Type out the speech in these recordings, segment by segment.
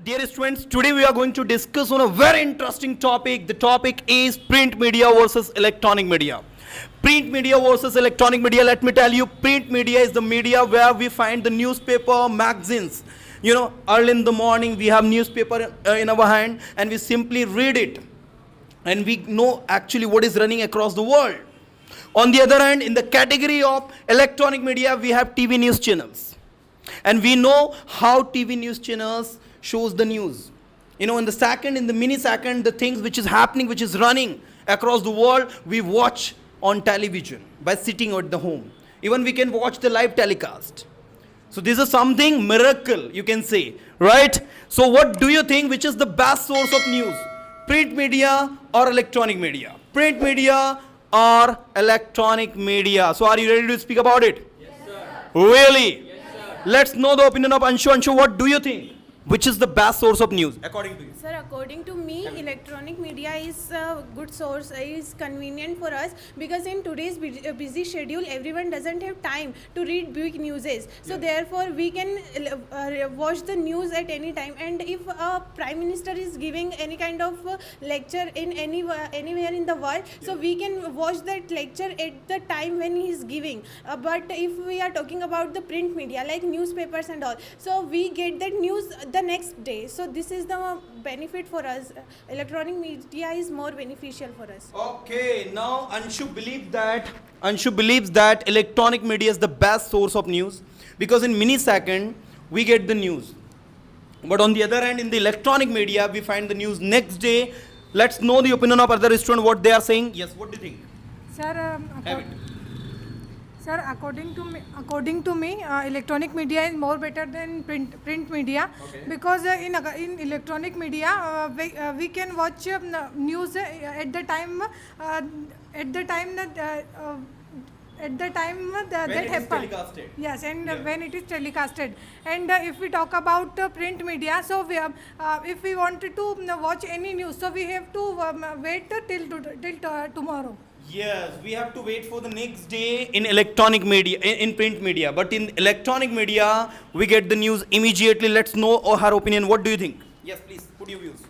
dear students, today we are going to discuss on a very interesting topic. The topic is print media versus electronic media. Print media versus electronic media. Let me tell you, print media is the media where we find the newspaper, magazines. You know, early in the morning we have newspaper in our hand and we simply read it. And we know actually what is running across the world. On the other hand, in the category of electronic media, we have TV news channels. And we know how TV news channels shows the news. You know, in the millisecond, the things which is happening, which is running across the world, we watch on television by sitting at the home. Even we can watch the live telecast. So this is something miracle, you can say, right? So what do you think, which is the best source of news? Print media or electronic media? Print media or electronic media? So are you ready to speak about it? Yes, sir. Really? Yes, sir. Let's know the opinion of Anshu. Anshu, what do you think? Which is the best source of news according to you? Sir, according to me, electronic media is a good source, is convenient for us because in today's busy schedule, everyone doesn't have time to read big newses. So therefore, we can watch the news at any time. And if a prime minister is giving any kind of lecture in anywhere in the world, so we can watch that lecture at the time when he is giving. But if we are talking about the print media, like newspapers and all, so we get that news the next day. So this is the benefit for us. Electronic media is more beneficial for us. Okay, now Anshu believes that electronic media is the best source of news because in millisecond we get the news. But on the other hand, in the electronic media, we find the news next day. Let's know the opinion of other students, what they are saying. Yes, what do you think? Sir, Have it. sir, according to me, electronic media is more better than print media. Okay. Because in electronic media we can watch news at the time that When it is happened. telecasted. Yes, and Yeah. when it is telecasted. And if we talk about print media, so if we wanted to watch any news, so we have to wait till tomorrow. Yes, we have to wait for the next day in electronic media, in print media. But in electronic media, we get the news immediately. Let's know her opinion. What do you think? Yes, please, put your views.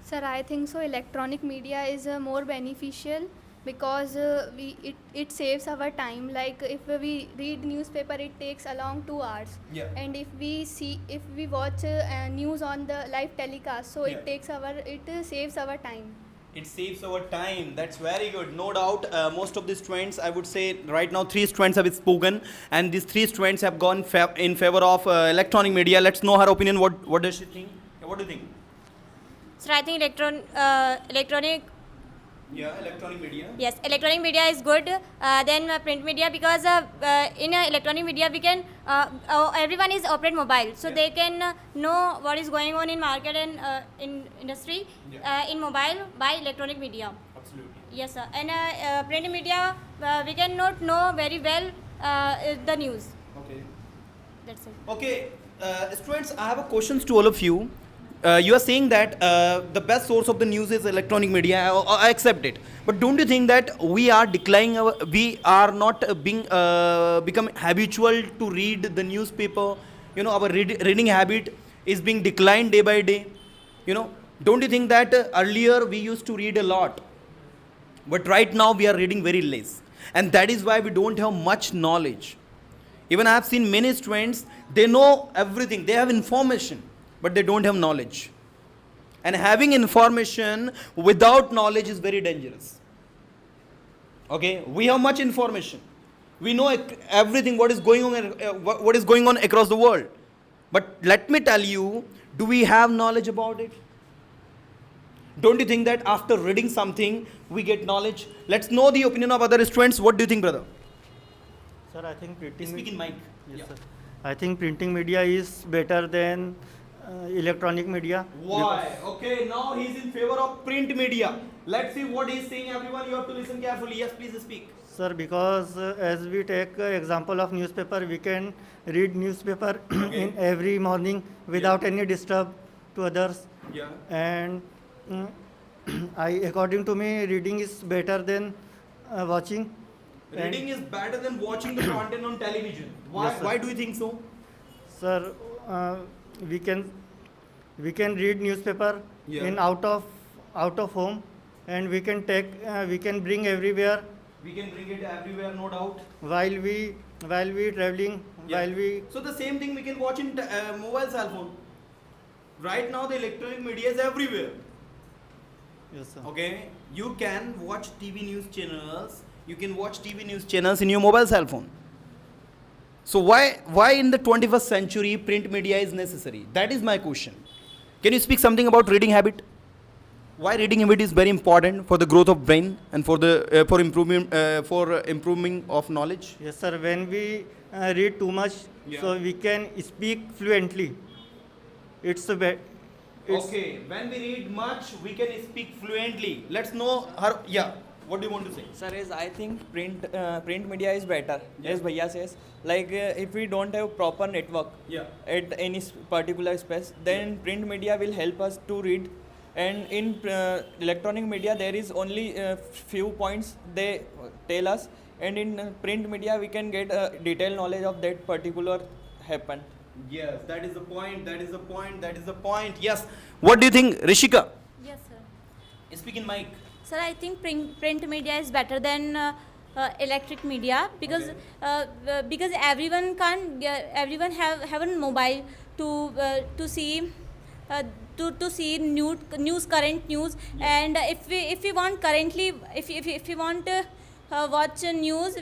Sir, I think so. Electronic media is more beneficial because it saves our time. Like if we read newspaper, it takes along 2 hours. Yeah. And if we watch news on the live telecast, so Yeah. it saves our time. It saves our time. That's very good. No doubt, most of the students, I would say right now 3 students have spoken and these 3 students have gone in favor of electronic media. Let's know her opinion. What does she think? What do you think? So I think electronic Yeah, electronic media. yes, electronic media is good than print media because in electronic media we can everyone is operate mobile, so Yeah. they can know what is going on in market and in industry in mobile by electronic media. Absolutely. Yes, sir. And print media we cannot know very well the news. Okay. That's it. Okay, students, I have a questions to all of you. You are saying that the best source of the news is electronic media. I accept it, but don't you think that we are declining? We are not become habitual to read the newspaper. You know, our reading habit is being declined day by day. You know, don't you think that earlier we used to read a lot, but right now we are reading very less, and that is why we don't have much knowledge. Even I have seen many students, they know everything, they have information, but they don't have knowledge. And having information without knowledge is very dangerous. Okay, we have much information. We know everything what is going on across the world. But let me tell you, do we have knowledge about it? Don't you think that after reading something, we get knowledge? Let's know the opinion of other students. What do you think, brother? Sir, I think printing. Speak in mic. Yes, Yeah. sir. I think printing media is better than electronic media. Why? Okay, now he's in favor of print media. Let's see what he's saying. Everyone, you have to listen carefully. Yes, please speak. Sir, because as we take example of newspaper, we can read newspaper in every morning without any disturb to others. Yeah. And according to me, reading is better than watching. Reading is better than watching the content on television. Why? Yes, sir. Why do you think so? Sir, we can we can read newspaper Yeah. in out of home, and we can take we can bring everywhere We can bring it everywhere, no doubt. while we traveling, Yeah. while we So the same thing we can watch in mobile cell phone. Right now the electronic media is everywhere. yes sir. Okay, you can watch TV news channels. You can watch TV news channels in your mobile cell phone. So why in the 21st century print media is necessary? That is my question. Can you speak something about reading habit? Why reading habit is very important for the growth of brain and for the for improving of knowledge? Yes sir, when we read too much, Yeah. so we can speak fluently. It's a Okay, when we read much, we can speak fluently. Let's know her. Yeah, what do you want to say? Sir, is I think print media is better. Yeah. As Bhaiya says, like if we don't have proper network Yeah. at any particular space, then print media will help us to read. And in electronic media, there is only few points they tell us, and in print media we can get detailed knowledge of that particular happen. Yes, that is the point. That is the point. That is the point. Yes. What do you think, Rishika? Yes, sir. Speak in mic. Sir, I think print media is better than electric media because because everyone have a mobile to see to see news current news. And if we want currently if we want watch news,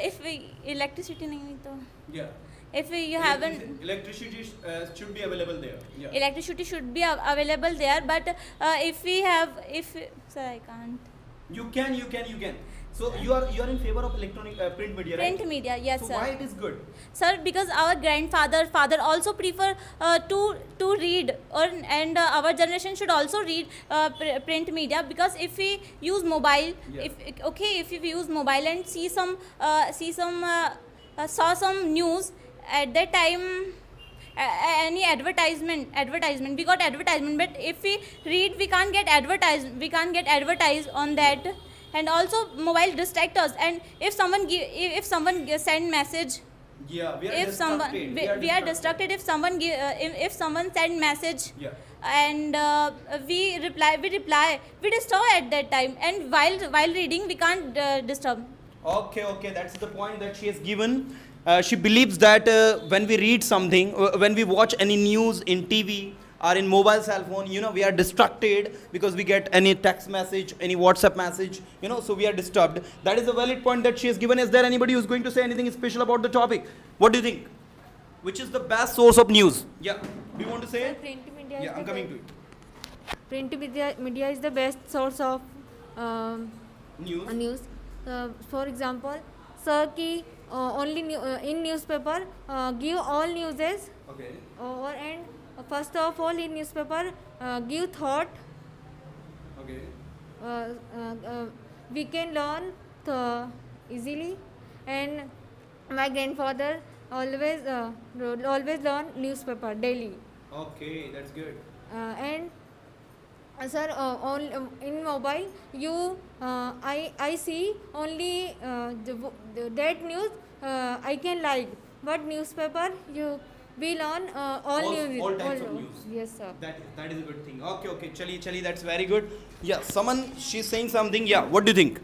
if we electricity nahi hai to Yeah. if you haven't Electricity should be available there. Yeah. electricity should be available there, but if we have if sir I can't You can. So you are in favor of electronic print media, right? print media, yes So sir. why it is good? Sir, because our father also prefer to read, and our generation should also read print media, because if we use mobile, Yeah. if we use mobile and saw some news at that time, any advertisement we got advertisement, but if we read we can't get advertised on that. And also mobile distract us, and if someone send message, Yeah, we are if someone distracted. we are distracted, if someone send message, Yeah. and we disturb at that time, and while reading we can't disturb. Okay, that's the point that she has given. She believes that when we read something, when we watch any news in TV or in mobile cell phone, we are distracted because we get any text message, any WhatsApp message, so we are disturbed. That is a valid point that she has given. Is there anybody who's going to say anything special about the topic? What do you think? Which is the best source of news? Yeah. Do you want to say it? Print media Yeah, is I'm the coming to it. print media is the best source of News. news. For example, sir, ki only in newspaper give all newses, Okay. and first of all in newspaper give thought. Okay. We can learn easily, and my grandfather always learn newspaper daily. Okay, that's good. And sir, in mobile you I see only that news I can like, but newspaper we learn all news. All types of news. Yes sir. That is a good thing. Okay, Chali, that's very good. Yeah, she's saying something. Yeah, what do you think?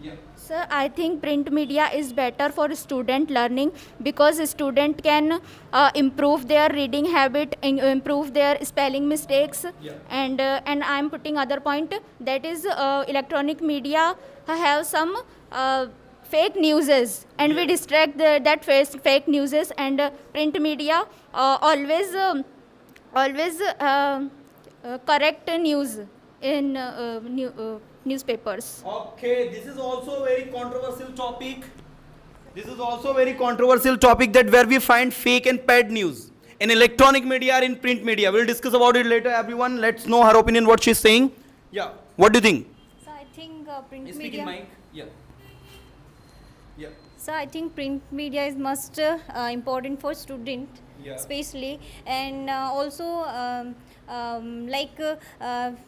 Yeah. Sir, I think print media is better for student learning, because student can improve their reading habit, improve their spelling mistakes. Yeah. And I'm putting other point, that is electronic media have some fake newses, and we distract that fake newses, and print media always correct news in newspapers. Okay, this is also a very controversial topic. That where we find fake and paid news in electronic media or in print media. We'll discuss about it later. Everyone, let's know her opinion, what she's saying. Yeah. What do you think? So I think print Speak media. in mic. Yeah. Yeah. So I think print media is most important for student, Yeah. especially, and also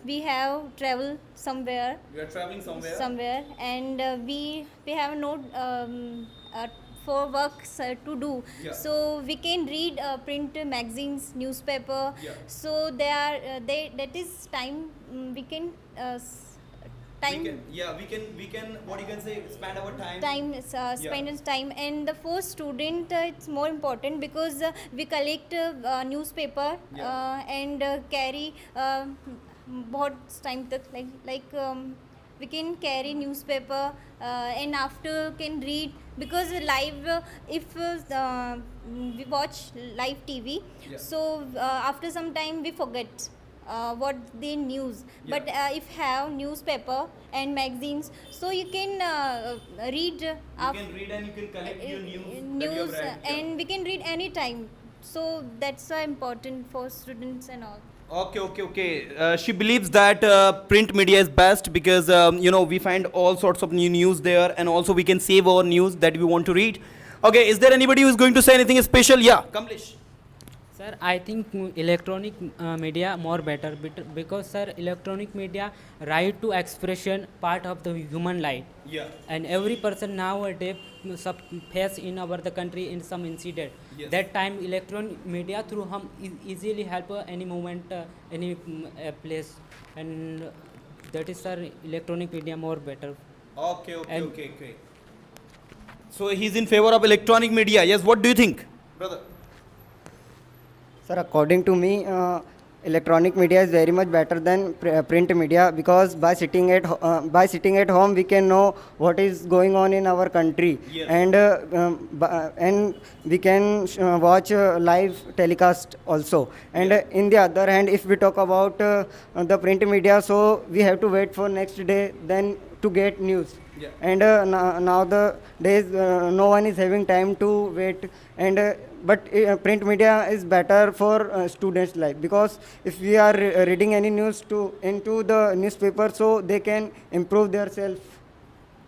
we have travel somewhere, We are traveling somewhere. and we have no for work to do. Yeah. So we can read print magazines, newspaper. Yeah. So they are that is time we can time. We can what you can say, spend our time. Spend its time, and the for student it's more important because we collect newspaper and carry बहुत time तक like we can carry newspaper and after can read because live if we watch live TV, so after some time we forget what the news. But if have newspaper and magazines, so you can read. You can read and you can collect your news that you have news read. and we can read anytime. So that's important for students and all. Okay. She believes that print media is best because we find all sorts of new news there, and also we can save our news that we want to read. Okay, is there anybody who is going to say anything special? Yeah, Kamlesh. Sir, I think electronic media more better because sir, electronic media right to expression part of the human life. Yeah. And every person nowadays face in our the country in some incident. Yes. That time electronic media through hum easily help any moment, any place, and that is sir electronic media more better. Okay. So he's in favor of electronic media. Yes, what do you think, brother? Sir, according to me, electronic media is very much better than print media because by sitting at home we can know what is going on in our country. Yes. And we can watch live telecast also. And in the other hand, if we talk about the print media, so we have to wait for next day then to get news. Yeah. And now the days no one is having time to wait, and but print media is better for students' life because if we are reading any news into the newspaper, so they can improve their self.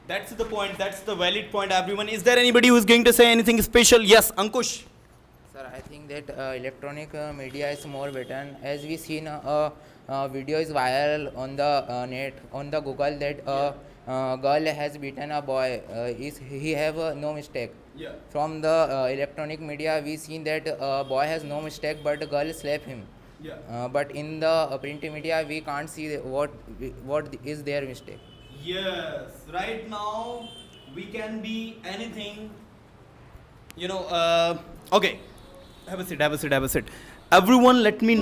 That's the point. That's the valid point, everyone. Is there anybody who is going to say anything special? Yes, Ankush. Sir, I think that electronic media is more better. As we seen, a video is viral on the net, on the Google, that girl has beaten a boy. He have no mistake. Yeah. From the electronic media, we seen that boy has no mistake, but the girl slapped him. Yeah. But in the print media, we can't see what is their mistake. Yes. Right now, we can be anything. Okay. Have a seat. Everyone, let me